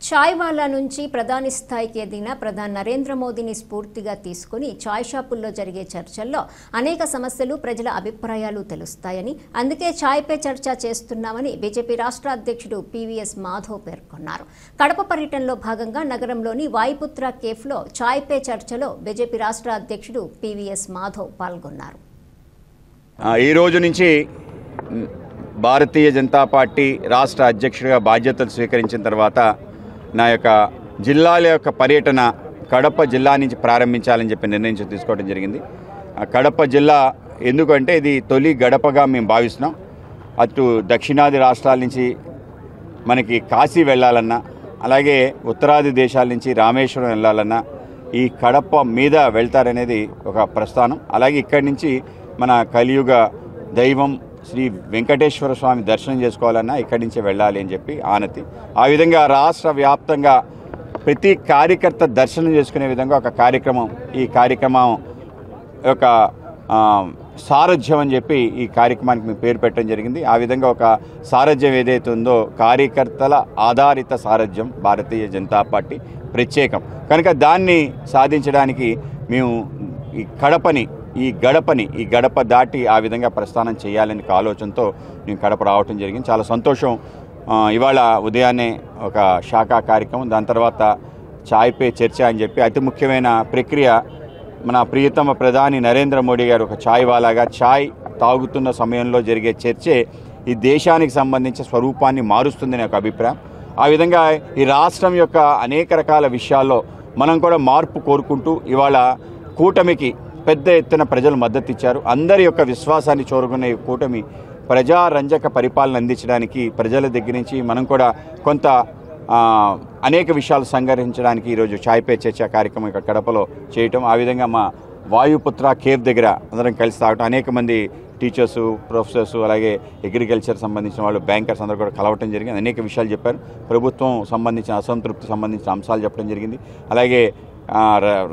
చాయ్ వాలా నుంచి ప్రధాని స్థాయికి ఎదిగిన ప్రధాని నరేంద్ర మోదీని స్ఫూర్తిగా తీసుకుని చాయ్ షాపుల్లో జరిగే చర్చల్లో అనేక సమస్యలు ప్రజల అభిప్రాయాలు తెలుస్తాయని, అందుకే చాయ్ పే చర్చ చేస్తున్నామని బీజేపీ రాష్ట్ర అధ్యక్షుడు పీవీఎస్ మాధవ్ పేర్కొన్నారు. కడప పర్యటనలో భాగంగా నగరంలోని వాయుపుత్ర కేఫ్లో చాయ్ పే చర్చలో బీజేపీ రాష్ట్ర అధ్యక్షుడు పీవీఎస్ మాధవ్ పాల్గొన్నారు. ఈ రోజు నుంచి భారతీయ జనతా పార్టీ రాష్ట్ర అధ్యక్షుడిగా బాధ్యతలు స్వీకరించిన తర్వాత నా యొక్క జిల్లాల యొక్క పర్యటన కడప జిల్లా నుంచి ప్రారంభించాలని చెప్పి నిర్ణయం తీసుకోవడం జరిగింది. కడప జిల్లా ఎందుకంటే ఇది తొలి గడపగా మేము భావిస్తున్నాం. అటు దక్షిణాది రాష్ట్రాల నుంచి మనకి కాశీ వెళ్ళాలన్నా, అలాగే ఉత్తరాది దేశాల నుంచి రామేశ్వరం వెళ్ళాలన్నా ఈ కడప మీద వెళ్తారనేది ఒక ప్రస్థానం. అలాగే ఇక్కడి నుంచి మన కలియుగ దైవం శ్రీ వెంకటేశ్వర స్వామి దర్శనం చేసుకోవాలన్నా ఇక్కడి నుంచే వెళ్ళాలి అని చెప్పి ఆనతి. ఆ విధంగా రాష్ట్ర వ్యాప్తంగా ప్రతి కార్యకర్త దర్శనం చేసుకునే విధంగా ఒక కార్యక్రమం, ఈ కార్యక్రమం యొక్క సారథ్యం అని చెప్పి ఈ కార్యక్రమానికి మేము పేరు పెట్టడం జరిగింది. ఆ విధంగా ఒక సారథ్యం ఏదైతే ఉందో కార్యకర్తల ఆధారిత సారథ్యం భారతీయ జనతా పార్టీ ప్రత్యేకం కనుక దాన్ని సాధించడానికి మేము ఈ గడప దాటి ఆ విధంగా ప్రస్థానం చేయాలని ఆలోచనతో నేను కడప రావటం జరిగింది. చాలా సంతోషం. ఇవాళ ఉదయాన్నే ఒక శాఖా కార్యక్రమం, దాని తర్వాత చాయ్ పే చర్చ అని చెప్పి అతి ముఖ్యమైన ప్రక్రియ. మన ప్రియతమ ప్రధాని నరేంద్ర మోడీ గారు ఒక చాయ్ వాలాగా చాయ్ తాగుతున్న సమయంలో జరిగే చర్చే ఈ దేశానికి సంబంధించిన స్వరూపాన్ని మారుస్తుందని ఒక అభిప్రాయం. ఆ విధంగా ఈ రాష్ట్రం యొక్క అనేక రకాల విషయాల్లో మనం కూడా మార్పు కోరుకుంటూ ఇవాళ కూటమికి పెద్ద ఎత్తున ప్రజలు మద్దతు ఇచ్చారు. అందరి యొక్క విశ్వాసాన్ని చూరుకునే కూటమి ప్రజారంజక పరిపాలన అందించడానికి ప్రజల దగ్గర నుంచి మనం కూడా కొంత అనేక విషయాలు సంగ్రహించడానికి ఈరోజు చాయ్ పే చర్చ కార్యక్రమం ఇక్కడ కడపలో చేయటం, ఆ విధంగా మా వాయుపుత్ర కేఫ్ దగ్గర అందరం కలిసి తాగటం, అనేక మంది టీచర్సు, ప్రొఫెసర్సు, అలాగే అగ్రికల్చర్ సంబంధించిన వాళ్ళు, బ్యాంకర్స్ అందరూ కూడా కలవటం జరిగింది. అనేక విషయాలు చెప్పారు. ప్రభుత్వం సంబంధించిన అసంతృప్తి సంబంధించిన అంశాలు చెప్పడం జరిగింది. అలాగే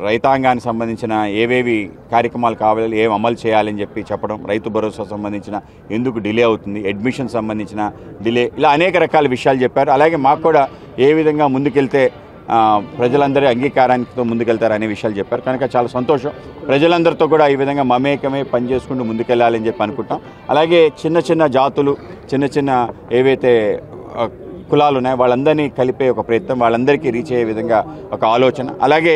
రైతాంగానికి సంబంధించిన ఏవేవి కార్యక్రమాలు కావాలి, ఏం అమలు చేయాలని చెప్పి చెప్పడం, రైతు భరోసా సంబంధించిన ఎందుకు డిలే అవుతుంది, అడ్మిషన్ సంబంధించిన డిలే, ఇలా అనేక రకాల విషయాలు చెప్పారు. అలాగే మాకు కూడా ఏ విధంగా ముందుకెళ్తే ప్రజలందరి అంగీకారానికి ముందుకెళ్తారు అనే విషయాలు చెప్పారు. కనుక చాలా సంతోషం. ప్రజలందరితో కూడా ఈ విధంగా మమేకమే పనిచేసుకుంటూ ముందుకెళ్ళాలని చెప్పి అనుకుంటాం. అలాగే చిన్న చిన్న జాతులు, చిన్న ఏవైతే కులాలు ఉన్నాయి వాళ్ళందరినీ కలిపే ఒక ప్రయత్నం, వాళ్ళందరికీ రీచ్ అయ్యే విధంగా ఒక ఆలోచన. అలాగే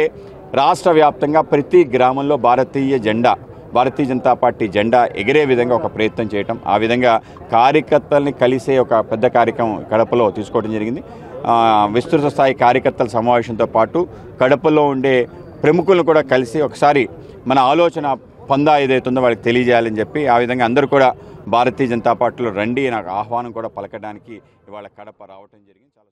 రాష్ట్ర వ్యాప్తంగా ప్రతి గ్రామంలో భారతీయ జనతా పార్టీ జెండా ఎగిరే విధంగా ఒక ప్రయత్నం చేయటం, ఆ విధంగా కార్యకర్తల్ని కలిసే ఒక పెద్ద కార్యక్రమం కడపలో తీసుకోవడం జరిగింది. విస్తృత స్థాయి కార్యకర్తల సమావేశంతో పాటు కడపలో ఉండే ప్రముఖులను కూడా కలిసి ఒకసారి మన ఆలోచన పందా ఏదైతుందో వాళ్ళకి తెలియజేయాలని చెప్పి ఆ విధంగా అందరూ కూడా భారతీయ జనతా పార్టీలో రండి నాకు ఆహ్వానం కూడా పలకడానికి ఇవాళ కడప రావటం జరిగింది. చాలా